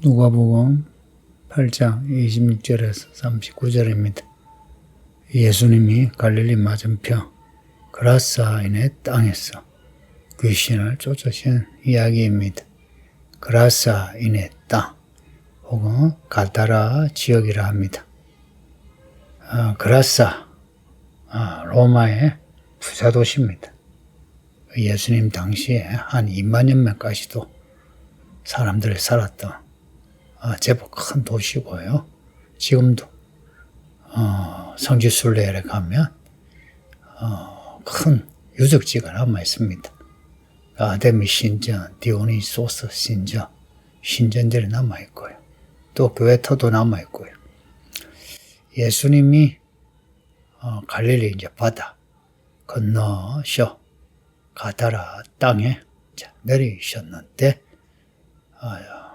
누가복음 8장 26절에서 39절입니다. 예수님이 갈릴리 맞은편 그라사인의 땅에서 귀신을 쫓으신 이야기입니다. 그라사인의 땅 혹은 가다라 지역이라 합니다. 그라사 로마의 부자 도시입니다. 예수님 당시에 한 2만여 명까지도 사람들이 살았던 제법 큰 도시고요. 지금도 성지순례에 가면 큰 유적지가 남아 있습니다. 아데미 신전, 디오니소스 신전, 신전들이 남아 있고요. 또 교회터도 남아 있고요. 예수님이 갈릴리 이제 바다 건너셔 가다라 땅에 내리셨는데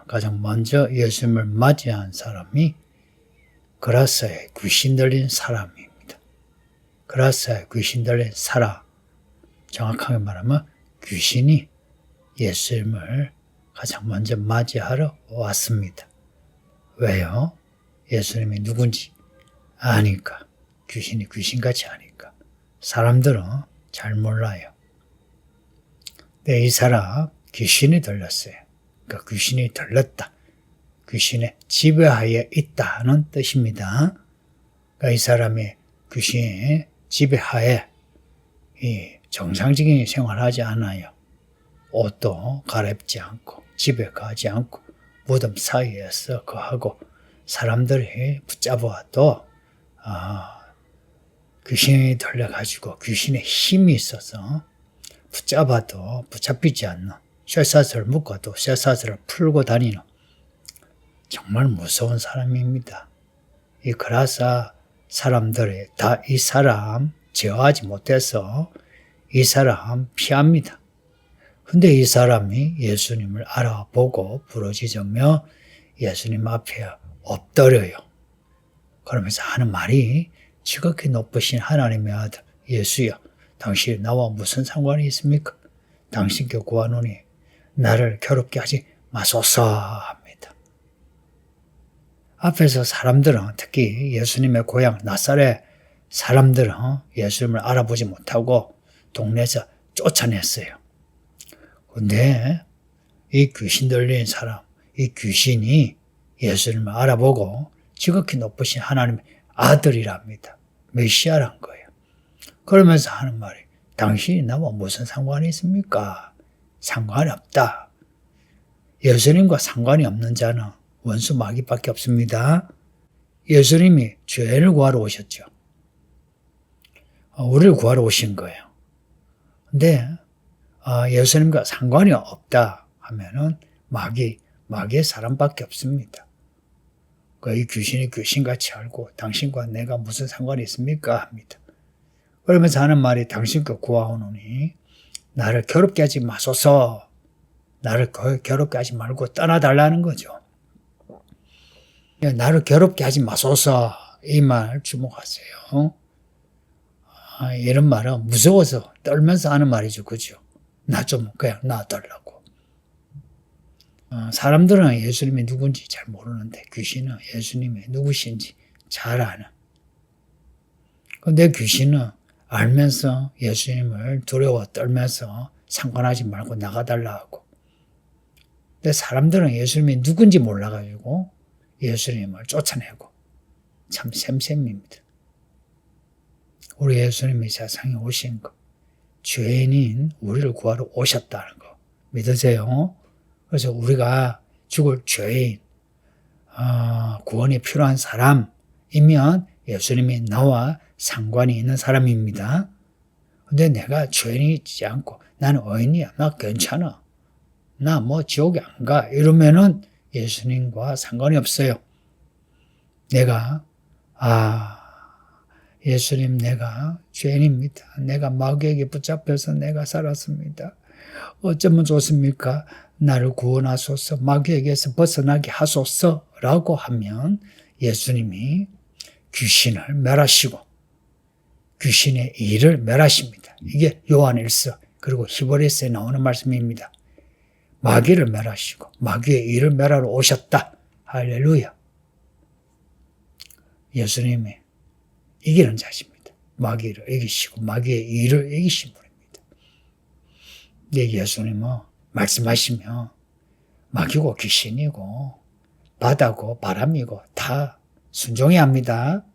가장 먼저 예수님을 맞이한 사람이 그라사에 귀신 들린 사람입니다. 그라사에 귀신 들린 사람, 정확하게 말하면 귀신이 예수님을 가장 먼저 맞이하러 왔습니다. 왜요? 예수님이 누군지 아니까. 귀신이 귀신같이 아니까. 사람들은 잘 몰라요. 근데 이 사람 귀신이 들렸어요. 그러니까 귀신이 들렸다. 귀신의 지배하에 있다는 뜻입니다. 그러니까 이 사람이 귀신의 지배하에 정상적인 생활하지 않아요. 옷도 갈아입지 않고 집에 가지 않고 무덤 사이에서 거하고 사람들이 붙잡아도 귀신이 들려가지고 귀신의 힘이 있어서 붙잡아도 붙잡히지 않는 쇠사슬을 묶어도 쇠사슬을 풀고 다니는 정말 무서운 사람입니다. 이 그라사 사람들이 다 이 사람 제어하지 못해서 이 사람 피합니다. 근데 이 사람이 예수님을 알아보고 부르짖으며 예수님 앞에 엎드려요. 그러면서 하는 말이 지극히 높으신 하나님의 아들 예수여, 당신이 나와 무슨 상관이 있습니까? 당신께 구하노니 나를 괴롭게 하지 마소서 합니다. 앞에서 사람들은 특히 예수님의 고향 나사렛 사람들은 예수님을 알아보지 못하고 동네에서 쫓아냈어요. 근데 이 귀신 들린 사람, 이 귀신이 예수님을 알아보고 지극히 높으신 하나님의 아들이랍니다. 메시아란 거예요. 그러면서 하는 말이 당신이 나와 무슨 상관이 있습니까? 상관이 없다. 예수님과 상관이 없는 자는 원수 마귀밖에 없습니다. 예수님이 죄를 구하러 오셨죠. 우리를 구하러 오신 거예요. 근데 예수님과 상관이 없다 하면은 마귀의 사람밖에 없습니다. 이 귀신이 귀신같이 알고 당신과 내가 무슨 상관이 있습니까? 합니다. 그러면서 하는 말이 당신께 구하오노니 나를 괴롭게 하지 마소서. 나를 괴롭게 하지 말고 떠나달라는 거죠. 나를 괴롭게 하지 마소서. 이 말 주목하세요. 이런 말은 무서워서 떨면서 하는 말이죠. 그죠? 나 좀 그냥 놔달라고. 사람들은 예수님이 누군지 잘 모르는데 귀신은 예수님이 누구신지 잘 아는. 근데 귀신은 알면서 예수님을 두려워 떨면서 상관하지 말고 나가달라 하고. 근데 사람들은 예수님이 누군지 몰라가지고 예수님을 쫓아내고. 참 셈셈입니다. 우리 예수님이 세상에 오신 거, 죄인인 우리를 구하러 오셨다는 거 믿으세요? 그래서 우리가 죽을 죄인, 구원이 필요한 사람이면 예수님이 나와 상관이 있는 사람입니다. 근데 내가 죄인이지 않고 나는 의인이야. 나 괜찮아. 나 지옥에 안 가. 이러면은 예수님과 상관이 없어요. 내가 예수님 내가 죄인입니다. 내가 마귀에게 붙잡혀서 내가 살았습니다. 어쩌면 좋습니까? 나를 구원하소서, 마귀에게서 벗어나게 하소서 라고 하면 예수님이 귀신을 멸하시고 귀신의 일을 멸하십니다. 이게 요한일서 그리고 히브리서에 나오는 말씀입니다. 마귀를 멸하시고 마귀의 일을 멸하러 오셨다. 할렐루야. 예수님이 이기는 자십니다. 마귀를 이기시고 마귀의 일을 이기신 분입니다. 근데 예수님은 말씀하시면 마귀고 귀신이고 바다고 바람이고 다 순종해야 합니다.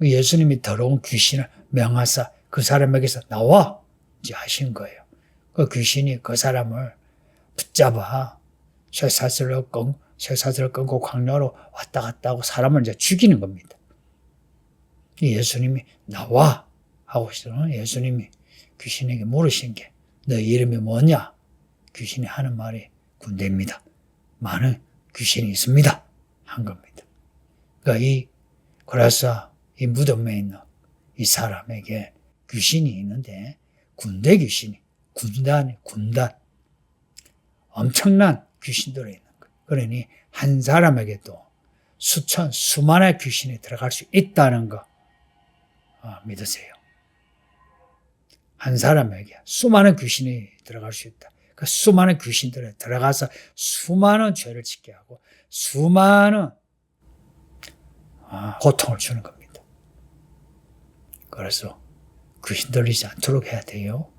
예수님이 더러운 귀신을 명하사 그 사람에게서 나와 이제 하신 거예요. 그 귀신이 그 사람을 붙잡아 쇠사슬을 끊고 광야로 왔다 갔다 하고 사람을 이제 죽이는 겁니다. 예수님이 나와 하고 있어요. 예수님이 귀신에게 물으신 게 너 이름이 뭐냐? 귀신이 하는 말이 군대입니다. 많은 귀신이 있습니다. 한 겁니다. 그러니까 이 고라사 이 무덤에 있는 이 사람에게 귀신이 있는데 군대 귀신이 군단 엄청난 귀신들이 있는 거예요. 그러니 한 사람에게도 수많은 귀신이 들어갈 수 있다는 거 믿으세요. 한 사람에게 수많은 귀신이 들어갈 수 있다. 그 수많은 귀신들에 들어가서 수많은 죄를 짓게 하고 수많은 고통을 주는 겁니다. 그래서 귀신 들리지 않도록 해야 돼요.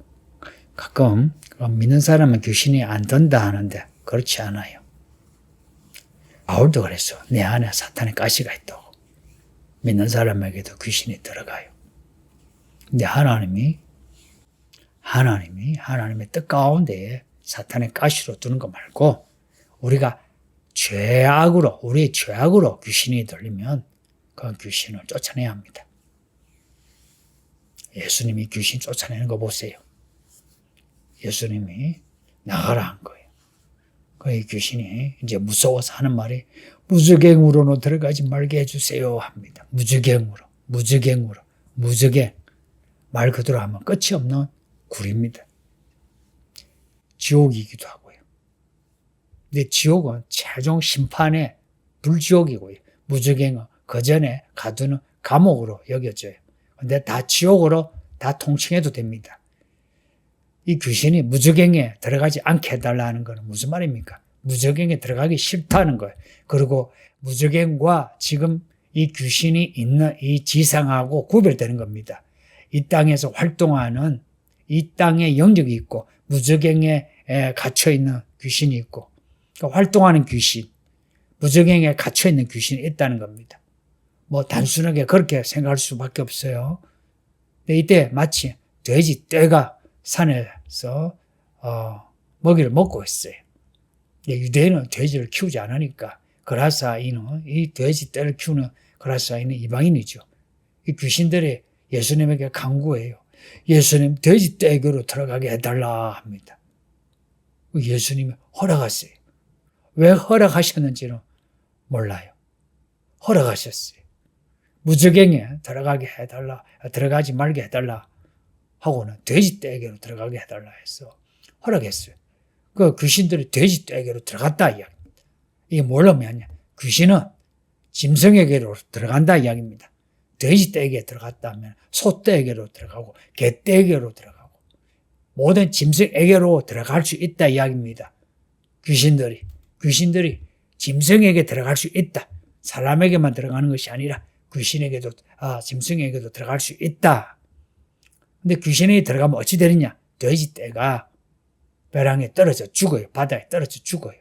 가끔 믿는 사람은 귀신이 안 든다 하는데 그렇지 않아요. 바울도 그랬어. 내 안에 사탄의 가시가 있다고. 믿는 사람에게도 귀신이 들어가요. 근데 하나님의 뜻 가운데에 사탄의 가시로 두는 거 말고 우리가 우리의 죄악으로 귀신이 들리면 그 귀신을 쫓아내야 합니다. 예수님이 귀신 쫓아내는 거 보세요. 예수님이 나가라 한 거예요. 그 귀신이 이제 무서워서 하는 말이 무저갱으로는 들어가지 말게 해주세요 합니다. 무저갱. 말 그대로 하면 끝이 없는 굴입니다. 지옥이기도 하고요. 근데 지옥은 최종 심판의 불지옥이고요. 무저갱은 그 전에 가두는 감옥으로 여겨져요. 근데 다 지옥으로 다 통칭해도 됩니다. 이 귀신이 무저갱에 들어가지 않게 해달라는 것은 무슨 말입니까? 무저갱에 들어가기 싫다는 거예요. 그리고 무저갱과 지금 이 귀신이 있는 이 지상하고 구별되는 겁니다. 이 땅에서 활동하는 이 땅에 영역이 있고 무저갱에 갇혀있는 귀신이 있고 그러니까 활동하는 귀신, 무저갱에 갇혀있는 귀신이 있다는 겁니다. 뭐 단순하게 그렇게 생각할 수밖에 없어요. 근데 이때 마치 돼지 떼가 산에서 먹이를 먹고 있어요. 유대인은 돼지를 키우지 않으니까 그라사이는 이 돼지 떼를 키우는 그라사이는 이방인이죠. 이 귀신들이 예수님에게 간구해요. 예수님 돼지 떼교로 들어가게 해달라 합니다. 예수님이 허락하세요. 왜 허락하셨는지는 몰라요. 허락하셨어요. 무저갱에 들어가지 말게 해달라 하고는 돼지 떼개로 들어가게 해달라 해서 허락했어요. 그 귀신들이 돼지 떼개로 들어갔다 이야기입니다. 이게 뭘 의미하냐? 귀신은 짐승에게로 들어간다 이야기입니다. 돼지 떼개에 들어갔다 하면 소 떼개로 들어가고 개 떼개로 들어가고 모든 짐승에게로 들어갈 수 있다 이야기입니다. 귀신들이 짐승에게 들어갈 수 있다. 사람에게만 들어가는 것이 아니라 짐승에게도 들어갈 수 있다. 근데 귀신이 들어가면 어찌 되느냐? 돼지 떼가 벼랑에 떨어져 죽어요. 바다에 떨어져 죽어요.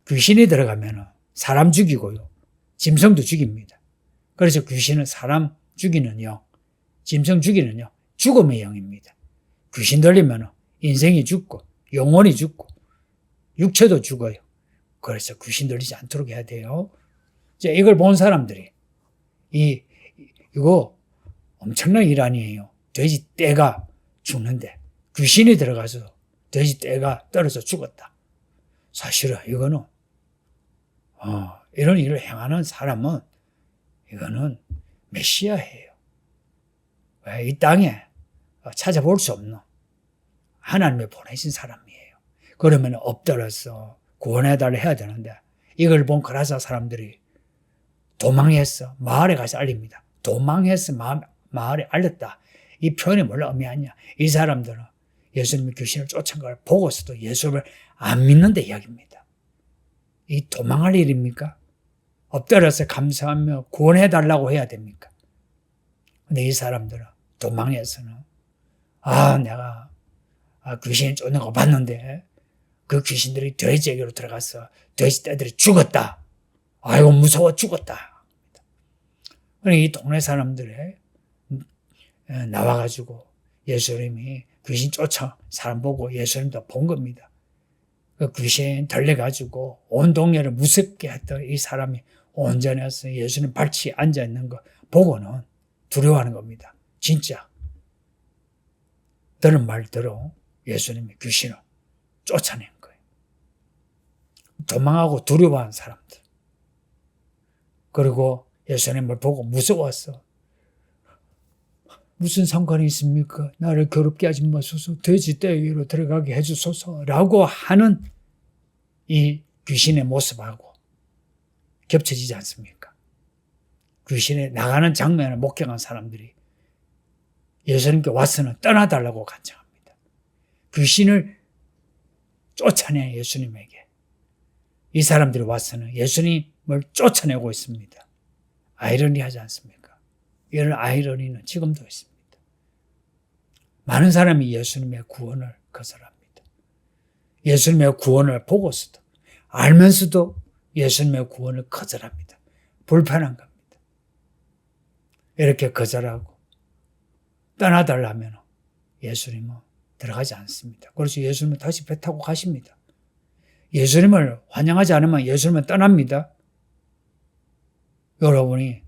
귀신이 들어가면 사람 죽이고요. 짐승도 죽입니다. 그래서 귀신은 사람 죽이는 영, 짐승 죽이는 영, 죽음의 영입니다. 귀신 들리면 인생이 죽고 영혼이 죽고 육체도 죽어요. 그래서 귀신 들리지 않도록 해야 돼요. 이걸 본 사람들이 이거 엄청난 일 아니에요. 돼지 떼가 죽는데 귀신이 들어가서 돼지 떼가 떨어져 죽었다. 사실은 이거는 이런 일을 행하는 사람은 이거는 메시아예요. 이 땅에 찾아볼 수 없는 하나님이 보내신 사람이에요. 그러면 엎드려서 구원해달라 해야 되는데 이걸 본 그라사 사람들이 도망해서 마을에 가서 알립니다. 도망해서 마을에 알렸다. 이 표현이 뭘 의미하냐? 이 사람들은 예수님이 귀신을 쫓은 걸 보고서도 예수를 안 믿는데 이야기입니다. 이 도망할 일입니까? 엎드려서 감사하며 구원해달라고 해야 됩니까? 근데 이 사람들은 도망해서는 내가 귀신이 쫓는 거 봤는데 그 귀신들이 돼지에게로 들어가서 돼지 떼들이 죽었다. 아이고 무서워 죽었다. 이 동네 사람들이 나와가지고 예수님이 귀신 쫓아 사람 보고 예수님도 본 겁니다. 그 귀신 들려가지고 온 동네를 무섭게 했던 이 사람이 온전해서 예수님 발치에 앉아있는 거 보고는 두려워하는 겁니다. 진짜 들은 말대로 예수님이 귀신을 쫓아낸 거예요. 도망하고 두려워하는 사람들. 그리고 예수님을 보고 무서웠어. 무슨 상관이 있습니까? 나를 괴롭게 하지 마소서. 돼지 떼위로 들어가게 해주소서. 라고 하는 이 귀신의 모습하고 겹쳐지지 않습니까? 귀신에 나가는 장면을 목격한 사람들이 예수님께 와서는 떠나달라고 간청합니다. 귀신을 쫓아낸 예수님에게 이 사람들이 와서는 예수님을 쫓아내고 있습니다. 아이러니하지 않습니까? 이런 아이러니는 지금도 있습니다. 많은 사람이 예수님의 구원을 거절합니다. 예수님의 구원을 보고서도 알면서도 예수님의 구원을 거절합니다. 불편한 겁니다. 이렇게 거절하고 떠나달라면 예수님은 들어가지 않습니다. 그래서 예수님은 다시 배 타고 가십니다. 예수님을 환영하지 않으면 예수님은 떠납니다. 여러분이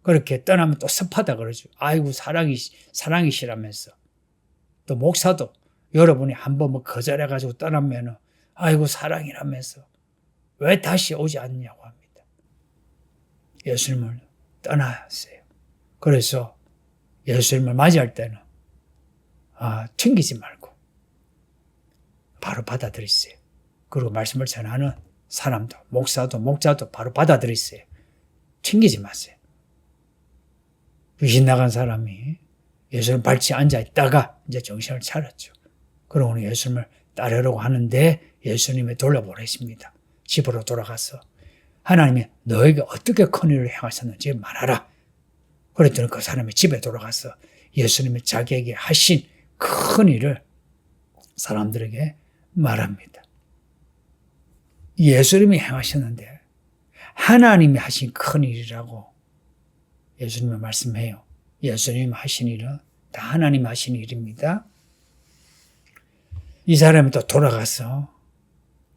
그렇게 떠나면 또 섭하다 그러죠. 아이고 사랑이시라면서. 또 목사도 여러분이 한번 거절해가지고 떠나면 아이고 사랑이라면서 왜 다시 오지 않냐고 합니다. 예수님을 떠나세요. 그래서 예수님을 맞이할 때는 튕기지 말고 바로 받아들이세요. 그리고 말씀을 전하는 사람도 목사도 목자도 바로 받아들이세요. 튕기지 마세요. 귀신 나간 사람이 예수님 발치에 앉아있다가 이제 정신을 차렸죠. 그러고 예수님을 따르려고 하는데 예수님이 돌려보내십니다. 집으로 돌아가서 하나님이 너에게 어떻게 큰 일을 행하셨는지 말하라. 그랬더니 그 사람이 집에 돌아가서 예수님이 자기에게 하신 큰 일을 사람들에게 말합니다. 예수님이 행하셨는데 하나님이 하신 큰 일이라고 예수님이 말씀해요. 예수님이 하신 일은 다 하나님이 하신 일입니다. 이 사람이 또 돌아가서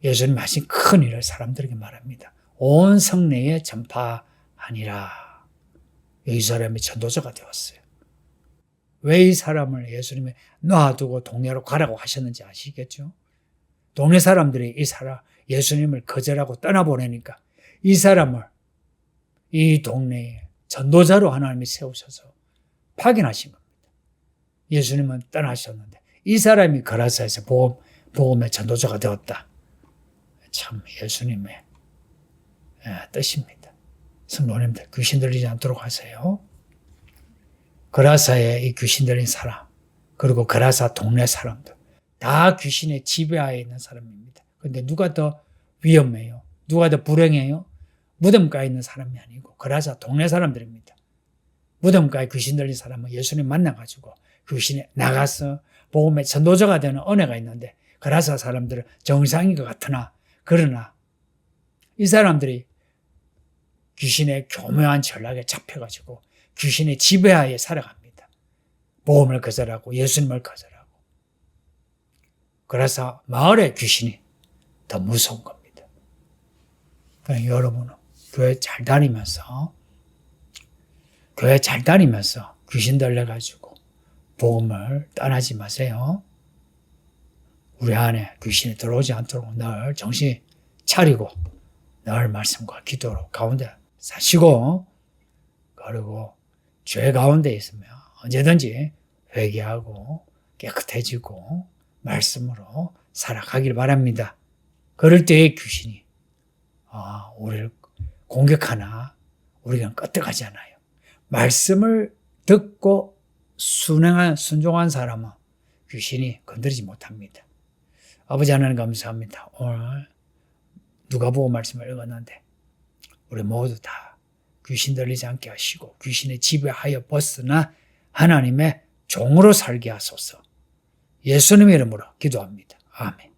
예수님이 하신 큰 일을 사람들에게 말합니다. 온 성내에 전파하니라. 이 사람이 전도자가 되었어요. 왜 이 사람을 예수님이 놔두고 동네로 가라고 하셨는지 아시겠죠? 동네 사람들이 예수님을 거절하고 떠나보내니까 이 사람을 이 동네에 전도자로 하나님이 세우셔서 파견하신 겁니다. 예수님은 떠나셨는데 이 사람이 거라사에서 복음의 전도자가 되었다. 참 예수님의 뜻입니다. 성도님들 귀신 들리지 않도록 하세요. 거라사에 이 귀신 들린 사람 그리고 거라사 동네 사람들 다 귀신의 지배하에 있는 사람입니다. 그런데 누가 더 위험해요? 누가 더 불행해요? 무덤가에 있는 사람이 아니고 거라사 동네 사람들입니다. 무덤가에 귀신 들린 사람은 예수님 만나가지고 귀신에 나가서 복음의 전도자가 되는 은혜가 있는데 거라사 사람들은 정상인 것 같으나 그러나 이 사람들이 귀신의 교묘한 전략에 잡혀가지고 귀신의 지배하에 살아갑니다. 복음을 거절하고 예수님을 거절하고. 그래서 마을의 귀신이 더 무서운 겁니다. 그러니까 여러분은 교회 잘 다니면서 귀신 들려가지고 복음을 떠나지 마세요. 우리 안에 귀신이 들어오지 않도록 늘 정신 차리고 늘 말씀과 기도로 가운데 사시고 그리고 죄 가운데 있으면 언제든지 회개하고 깨끗해지고 말씀으로 살아가길 바랍니다. 그럴 때의 귀신이 우리를 공격하나 우리가 끄떡하지 않아요. 말씀을 듣고 순종한 사람은 귀신이 건드리지 못합니다. 아버지 하나님 감사합니다. 오늘 누가복음 말씀을 읽었는데 우리 모두 다 귀신 들리지 않게 하시고 귀신의 지배하여 벗어나 하나님의 종으로 살게 하소서. 예수님의 이름으로 기도합니다. 아멘.